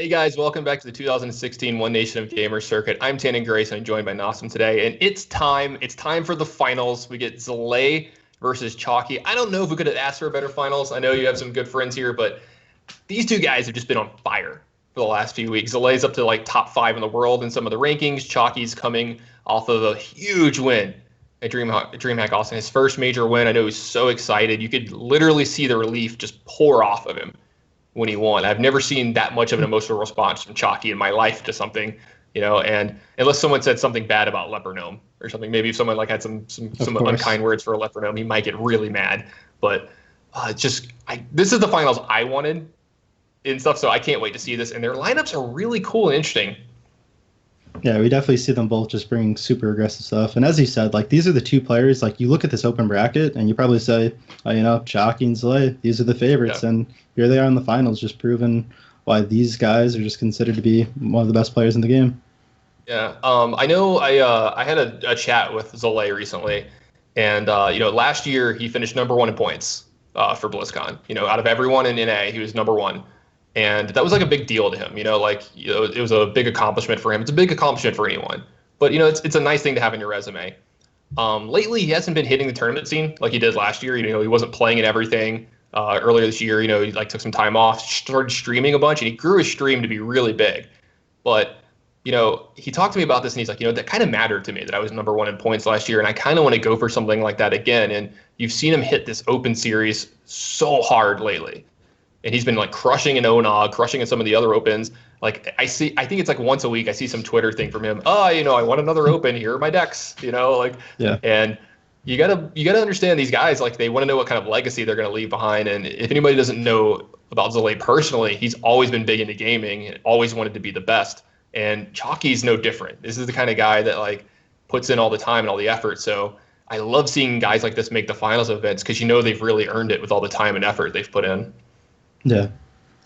Hey guys, welcome back to the 2016 One Nation of Gamers circuit. I'm Tannen Grace and I'm joined by Nassim today. And it's time. It's time for the finals. We get Zalay versus Chalky. I don't know if we could have asked for a better finals. I know you have some good friends here, but these two guys have just been on fire for the last few weeks. Zalay's up to like top 5 in the world in some of the rankings. Chalky's coming off of a huge win at DreamHack Austin. His first major win. I know he's so excited. You could literally see the relief just pour off of him when he won. I've never seen that much of an emotional response from Chalky in my life to something, and unless someone said something bad about Leper Gnome or something, maybe if someone like had some unkind words for a Leper Gnome, he might get really mad. But this is the finals I wanted and stuff, so I can't wait to see this. And their lineups are really cool and interesting. Yeah, we definitely see them both just bring super aggressive stuff. And as you said, like, these are the two players, like, you look at this open bracket and you probably say, Chalky and Zalay, these are the favorites. Yeah. And here they are in the finals, just proving why these guys are just considered to be one of the best players in the game. Yeah, I know I had a chat with Zalay recently. And, last year he finished #1 in points for BlizzCon. Out of everyone in NA, he was #1. And that was like a big deal to him, it was a big accomplishment for him. It's a big accomplishment for anyone, but it's a nice thing to have in your resume. Lately, he hasn't been hitting the tournament scene like he did last year. He wasn't playing in everything. Earlier this year, he took some time off, started streaming a bunch, and he grew his stream to be really big. But he talked to me about this, and he's like, that kind of mattered to me that I was #1 in points last year, and I kind of want to go for something like that again. And you've seen him hit this open series so hard lately. And he's been like crushing in ONOG, crushing in some of the other opens. Like I think it's like once a week I see some Twitter thing from him. I want another open. Here are my decks. Yeah. And you gotta understand these guys. Like they want to know what kind of legacy they're gonna leave behind. And if anybody doesn't know about Zalay personally, he's always been big into gaming and always wanted to be the best. And Chalky's no different. This is the kind of guy that like puts in all the time and all the effort. So I love seeing guys like this make the finals events because they've really earned it with all the time and effort they've put in. Yeah.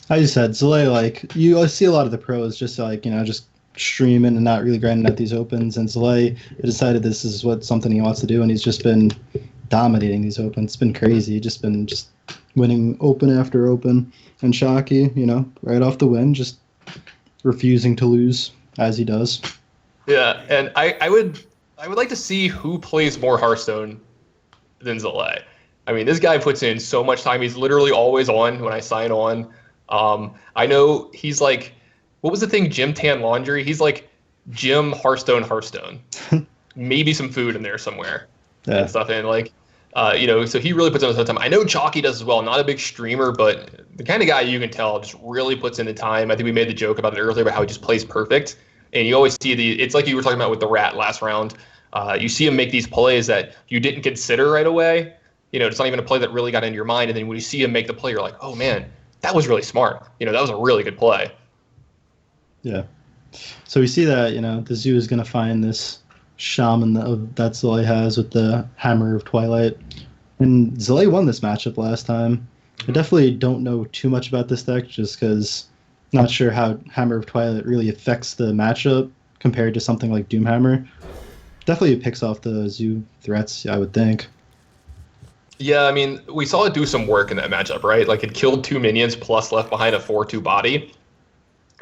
I just said, Zalay, like, you see a lot of the pros just just streaming and not really grinding at these opens. And Zalay decided this is something he wants to do, and he's just been dominating these opens. It's been crazy. Just been winning open after open. And Chalky, right off the win, just refusing to lose as he does. Yeah, and I would like to see who plays more Hearthstone than Zalay. I mean, this guy puts in so much time. He's literally always on when I sign on. I know he's like, what was the thing? Gym Tan Laundry. He's like Gym Hearthstone. Maybe some food in there somewhere and stuff. And like, so he really puts in a ton of time. I know Chalky does as well. Not a big streamer, but the kind of guy you can tell just really puts in the time. I think we made the joke about it earlier about how he just plays perfect. And you always see it's like you were talking about with the Rat last round. You see him make these plays that you didn't consider right away. It's not even a play that really got into your mind. And then when you see him make the play, you're like, oh, man, that was really smart. That was a really good play. Yeah. So we see that, the zoo is going to find this shaman that Zalay has with the Hammer of Twilight. And Zalay won this matchup last time. I definitely don't know too much about this deck just because I'm not sure how Hammer of Twilight really affects the matchup compared to something like Doomhammer. Definitely picks off the zoo threats, I would think. Yeah, I mean, we saw it do some work in that matchup, right? Like it killed 2 minions plus left behind a 4/2 body,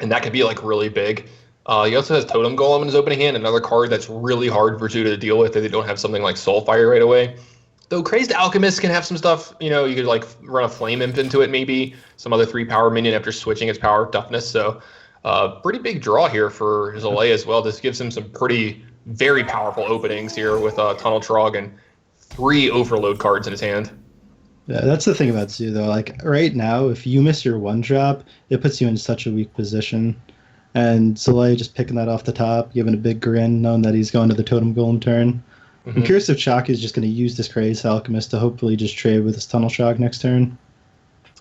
and that could be like really big. He also has Totem Golem in his opening hand, another card that's really hard for Zoo to deal with if they don't have something like Soulfire right away. Though Crazed Alchemist can have some stuff, you could like run a Flame Imp into it maybe, some other 3-power minion after switching its power toughness. So pretty big draw here for Zalay as well. This gives him some very powerful openings here with Tunnel Trog and 3 overload cards in his hand. Yeah, that's the thing about Zoo, though. Like, right now, if you miss your one drop, it puts you in such a weak position. And Zalay just picking that off the top, giving a big grin, knowing that he's going to the Totem Golem turn. Mm-hmm. I'm curious if Chalky is just going to use this Crazed Alchemist to hopefully just trade with his Tunnel Shock next turn.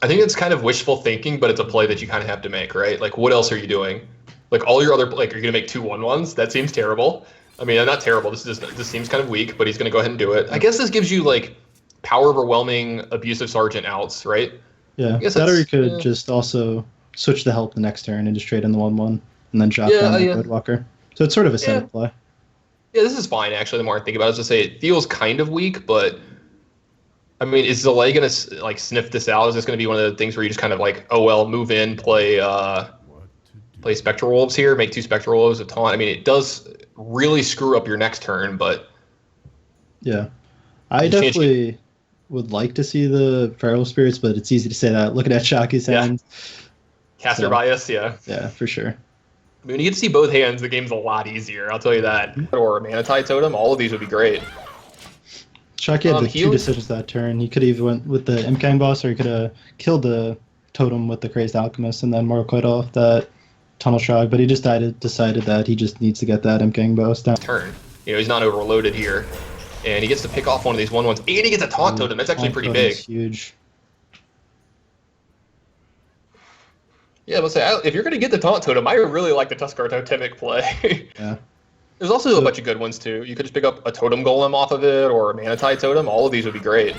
I think it's kind of wishful thinking, but it's a play that you kind of have to make, right? Like, what else are you doing? Like, all your other, like, are you going to make 2 1/1s? That seems terrible. I mean, not terrible. This seems kind of weak, but he's going to go ahead and do it. I guess this gives you like power overwhelming abusive sergeant outs, right? Yeah. That or you could just also switch the help the next turn and just trade in the 1/1 and then drop down the Roadwalker. So it's sort of a setup play. Yeah, this is fine actually. The more I think about it, I was just say it feels kind of weak, but I mean, is Zalay going to like sniff this out? Is this going to be one of the things where you just kind of like, oh well, move in, play play Spectral Wolves here, make 2 Spectral Wolves a taunt. I mean, it does really screw up your next turn, but Yeah. I you change. definitely would like to see the Feral Spirits, but it's easy to say that looking at Shockey's Yeah, hands. caster So, bias. Yeah, yeah, for sure. I mean, when you get to see both hands, the game's a lot easier. I'll tell you that. Or a Manatide Totem, all of these would be great. Shockey had the two Healing. decisions that turn. He could have either went with the Imkang boss or he could have killed the totem with the Crazed Alchemist and then Morkoid off that Tunnel Shroud, but he just decided that he just needs to get that Imkang boss down. Turn. He's not overloaded here, and he gets to pick off one of these 1/1s, and he gets a taunt totem. That's actually pretty big. Huge. Yeah, let's say if you're going to get the taunt totem, I really like the Tuskar Totemic play. Yeah. There's also a bunch of good ones too. You could just pick up a totem golem off of it or a Manatide totem. All of these would be great.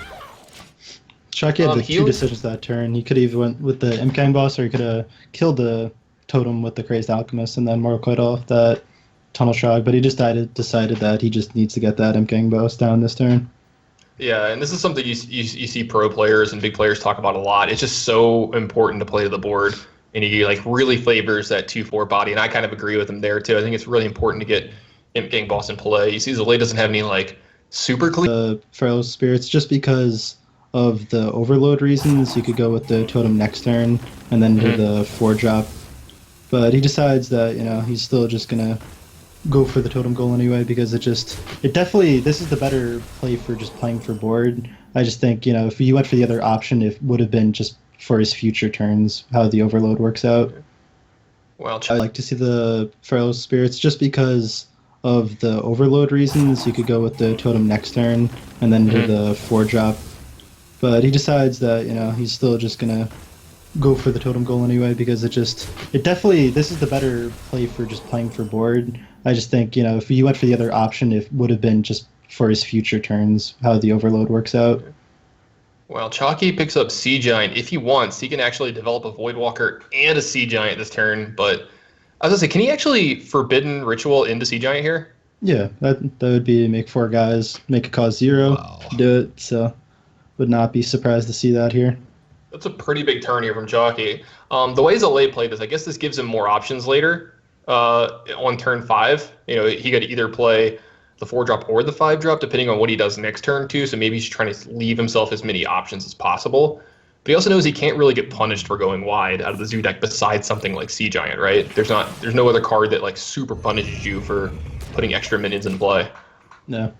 Shockey had the two Healing. decisions that turn. He could have either went with the Imkang boss or he could have killed the totem with the Crazed Alchemist and then Morkoid off that Tunnel Shroud, but he just decided that he just needs to get that Imkang boss down this turn. Yeah, and this is something you see pro players and big players talk about a lot. It's just so important to play to the board, and he like really favors that 2/4 body, and I kind of agree with him there too. I think it's really important to get Imp Gang Boss in play. You see, Zalay doesn't have any like super clean. The Feral Spirits, just because of the overload reasons, you could go with the totem next turn and then do the 4-drop. But he decides that he's still just gonna go for the totem goal anyway because it definitely this is the better play for just playing for board. I just think if you went for the other option, it would have been just for his future turns how the overload works out. Well, I like to see the Feral Spirits just because of the overload reasons. You could go with the totem next turn and then do the 4-drop. But he decides that he's still just gonna go for the totem goal anyway because it definitely this is the better play for just playing for board. I just think if you went for the other option, it would have been just for his future turns how the overload works out. well, Chalky picks up Sea Giant. If he wants, he can actually develop a Voidwalker and a Sea Giant this turn. But I was gonna say, can he actually Forbidden Ritual into Sea Giant here? Yeah, that would be make 4 guys, make it cost 0, do it. So would not be surprised to see that here. That's a pretty big turn here from Chalky. The way Zalay played this, I guess this gives him more options later on turn 5. He could either play the 4-drop or the 5-drop, depending on what he does next turn, too. So maybe he's trying to leave himself as many options as possible. But he also knows he can't really get punished for going wide out of the Zoo deck besides something like Sea Giant, right? There's no other card that like super punishes you for putting extra minions in play. No.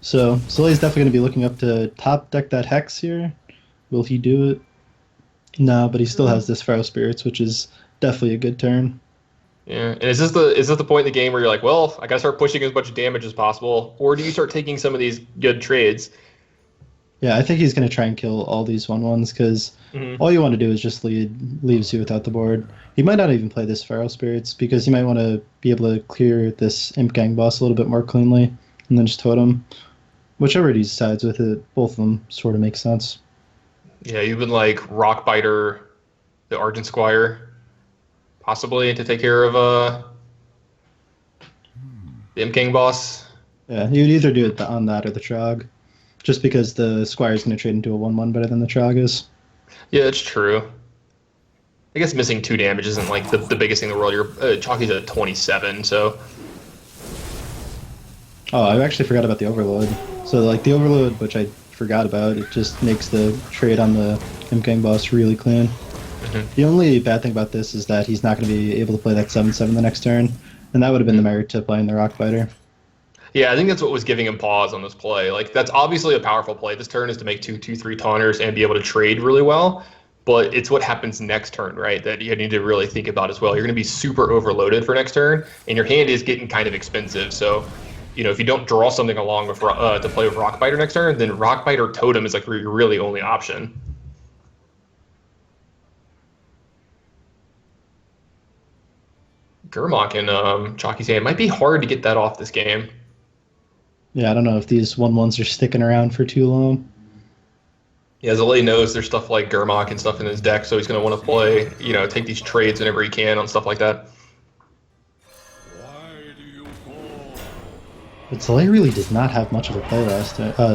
So Zalay's definitely going to be looking up to top deck that Hex here. Will he do it? No, but he still has this Feral Spirits, which is definitely a good turn. Yeah, and is this the point in the game where you're like, well, I gotta start pushing as much damage as possible, or do you start taking some of these good trades? Yeah, I think he's going to try and kill all these 1/1s because all you want to do is just leaves you without the board. He might not even play this Feral Spirits because he might want to be able to clear this Imp Gang boss a little bit more cleanly and then just totem. Whichever he decides with it, both of them sort of make sense. Yeah, you've been like Rockbiter, the Argent Squire, possibly to take care of the Imp Gang boss. Yeah, he would either do it on that or the Trog, just because the Squire's going to trade into a 1/1 better than the Trog is. Yeah, it's true. I guess missing 2 damage isn't like the biggest thing in the world. Your Chalky's at 27, so. Oh, I actually forgot about the Overload. So, like, the Overload, which I forgot about, it just makes the trade on the Imp Gang boss really clean. The only bad thing about this is that he's not going to be able to play that 7/7 the next turn, and that would have been the merit to playing the Rockbiter. Yeah, I think that's what was giving him pause on this play. Like, that's obviously a powerful play. This turn is to make 2/2/3 taunters and be able to trade really well. But it's what happens next turn, right? That you need to really think about as well. You're going to be super overloaded for next turn, and your hand is getting kind of expensive. So, if you don't draw something along with to play with Rockbiter next turn, then Rockbiter Totem is like your really only option. Gurmok and Chalky's hand might be hard to get that off this game. Yeah, I don't know if these 1/1s are sticking around for too long. Yeah, Zalay knows there's stuff like Gurmok and stuff in his deck, so he's going to want to play, take these trades whenever he can on stuff like that. But Zalay really does not have much of a play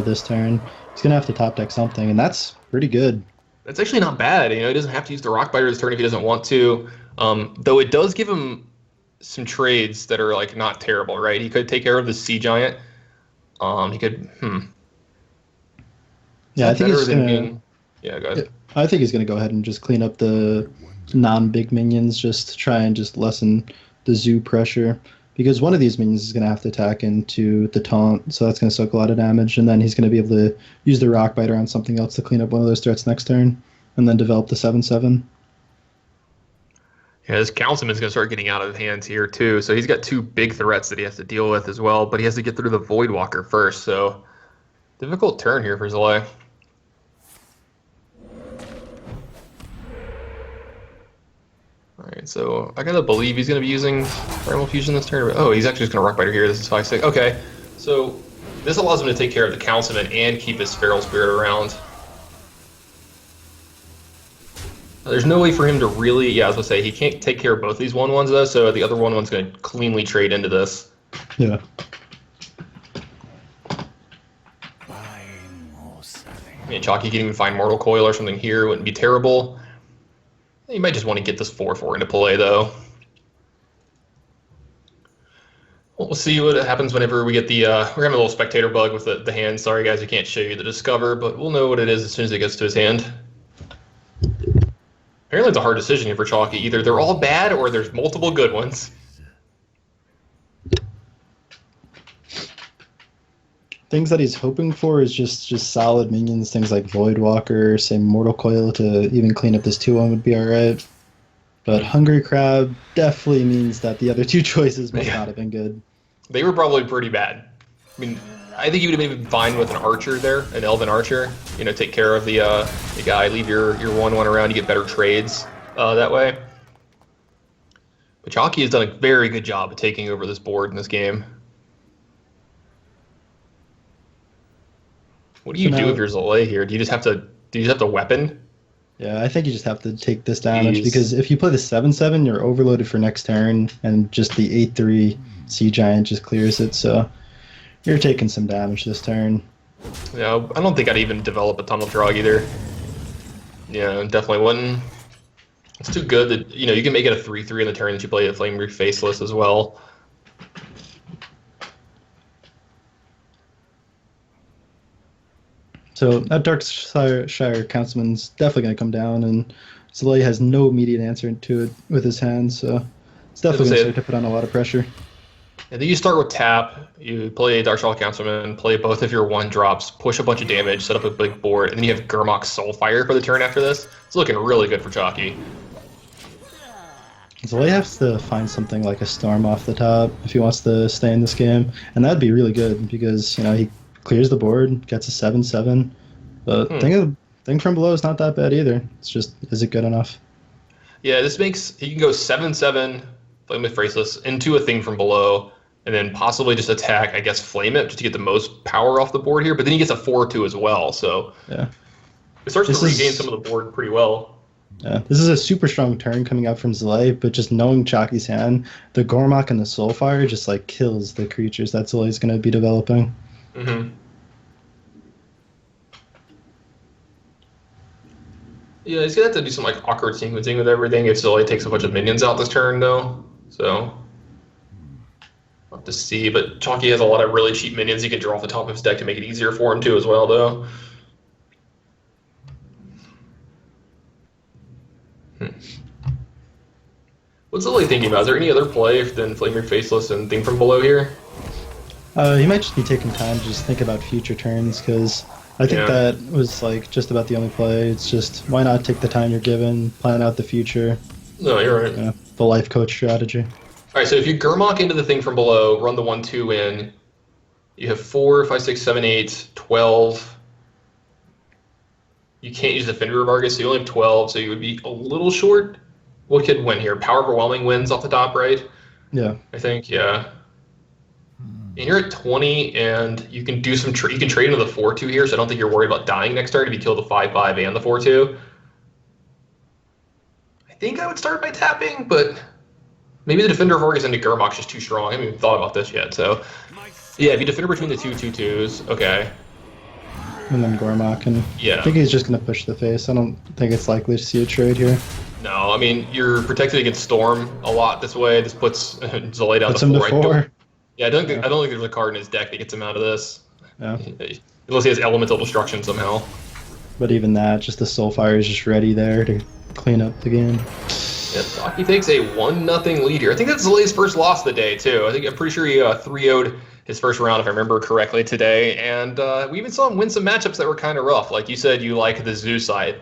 this turn. He's going to have to top deck something, and that's pretty good. That's actually not bad. He doesn't have to use the Rockbiter this turn if he doesn't want to. Though it does give him some trades that are like not terrible, right? He could take care of the Sea Giant. He could. Yeah, I think Better he's than gonna. being. Yeah, go ahead. I think he's gonna go ahead and just clean up the non-big minions, just to try and just lessen the zoo pressure. Because one of these minions is gonna have to attack into the taunt, so that's gonna soak a lot of damage, and then he's gonna be able to use the rock biter on something else to clean up one of those threats next turn, and then develop the 7/7. Yeah, his councilman's gonna start getting out of hands here too. So he's got two big threats that he has to deal with as well, but he has to get through the Voidwalker first. So difficult turn here for Zalay. All right, so I gotta believe he's gonna be using Primal Fusion this turn. Oh, he's actually just gonna Rock Biter here. This is 5/6. Okay, so this allows him to take care of the councilman and keep his Feral Spirit around. There's no way for him to really, yeah, I was gonna say, he can't take care of both these 1/1s though, so the other 1/1's gonna cleanly trade into this. Yeah. I mean, Chalky can even find Mortal Coil or something here, wouldn't be terrible. You might just want to get this 4/4 into play though. We'll see what happens whenever we get the, we're having a little spectator bug with the hand. Sorry guys, we can't show you the Discover, but we'll know what it is as soon as it gets to his hand. Apparently it's a hard decision here for Chalky. Either they're all bad or there's multiple good ones. Things that he's hoping for is just solid minions, things like Voidwalker, say Mortal Coil to even clean up this 2/1 would be alright. But Hungry Crab definitely means that the other two choices must not have been good. They were probably pretty bad. I mean, I think you would have been fine with an archer there, an elven archer. You know, take care of the guy, leave your 1/1 around, you get better trades that way. But Chalky has done a very good job of taking over this board in this game. What do you do if you're Zalay here? Do you just have to weapon? Yeah, I think you just have to take this damage, Jeez. because if you play the 7/7, you're overloaded for next turn, and just the 8/3 Sea Giant just clears it, so you're taking some damage this turn. Yeah, I don't think I'd even develop a Tunnel Drug either. Yeah, definitely wouldn't. It's too good that, you know, you can make it a 3/3 in the turn that you play a Flame Reef Faceless as well. So that Darkshire Councilman's definitely going to come down, and Zalay has no immediate answer to it with his hands, so it's definitely going to start to put on a lot of pressure. And then you start with tap, you play Darkshire Councilman, play both of your 1-drops, push a bunch of damage, set up a big board, and then you have Gurmok's Soulfire for the turn after this. It's looking really good for Chalky. Zalay has to find something like a Storm off the top if he wants to stay in this game, and that'd be really good because, you know, he clears the board, gets a 7/7, but thing from below is not that bad either. It's just, is it good enough? Yeah, this makes, he can go 7/7, Flame with Faceless, into a thing from below, and then possibly just attack, I guess, Flame it, just to get the most power off the board here, but then he gets a 4/2 as well, so yeah, it starts to regain some of the board pretty well. Yeah, this is a super strong turn coming out from Zalay, but just knowing Chalky's hand, the Gormok and the Soulfire just like kills the creatures that Zalay's going to be developing. Mm-hmm. Yeah, he's gonna have to do some like awkward sequencing with everything if Zalay takes a bunch of minions out this turn, though. So we'll have to see. But Chalky has a lot of really cheap minions he can draw off the top of his deck to make it easier for him too, as well, though. What's Zalay thinking about? Is there any other play than Flame Reef Faceless and Thing from Below here? He might just be taking time to just think about future turns, because I think that was like just about the only play. It's just, why not take the time you're given, plan out the future. No, you're right. Yeah, the life coach strategy. All right, so if you Gurmok into the Thing from Below, run the 1/2 in, you have 4, 5, 6, 7, 8, 12. You can't use the Defender of Argus, so you only have 12, so you would be a little short. What could win here? Power Overwhelming wins off the top, right? Yeah. I think, yeah. And you're at 20, and you can do some. You can trade into the 4/2 here, so I don't think you're worried about dying next turn if you kill the 5/5 and the 4/2. I think I would start by tapping, but maybe the Defender of Argus into Gurmok's just too strong. I haven't even thought about this yet. So, yeah, if you Defender between the 2/2/2s, okay. And then Gormok, and Yeah. I think he's just going to push the face. I don't think it's likely to see a trade here. No, I mean you're protected against storm a lot this way. This puts Zolay down to Puts him to 4. four. Yeah, Yeah. I don't think there's a card in his deck that gets him out of this. Yeah. Unless he has elemental destruction somehow. But even that, just the Soulfire is just ready there to clean up the game. Yeah, Saki takes a 1-0 lead here. I think that's Zolay's first loss of the day too. I'm pretty sure he 3-0'd his first round if I remember correctly today, and we even saw him win some matchups that were kind of rough. Like you said, you like the Zoo side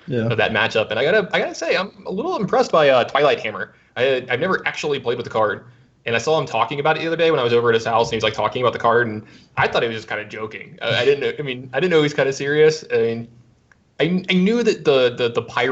Yeah. of that matchup, and I gotta say I'm a little impressed by Twilight Hammer. I've never actually played with the card, and I saw him talking about it the other day when I was over at his house, and he was like talking about the card, and I thought he was just kind of joking. I didn't know. I mean, I didn't know he was kind of serious. I mean, I knew that the pirate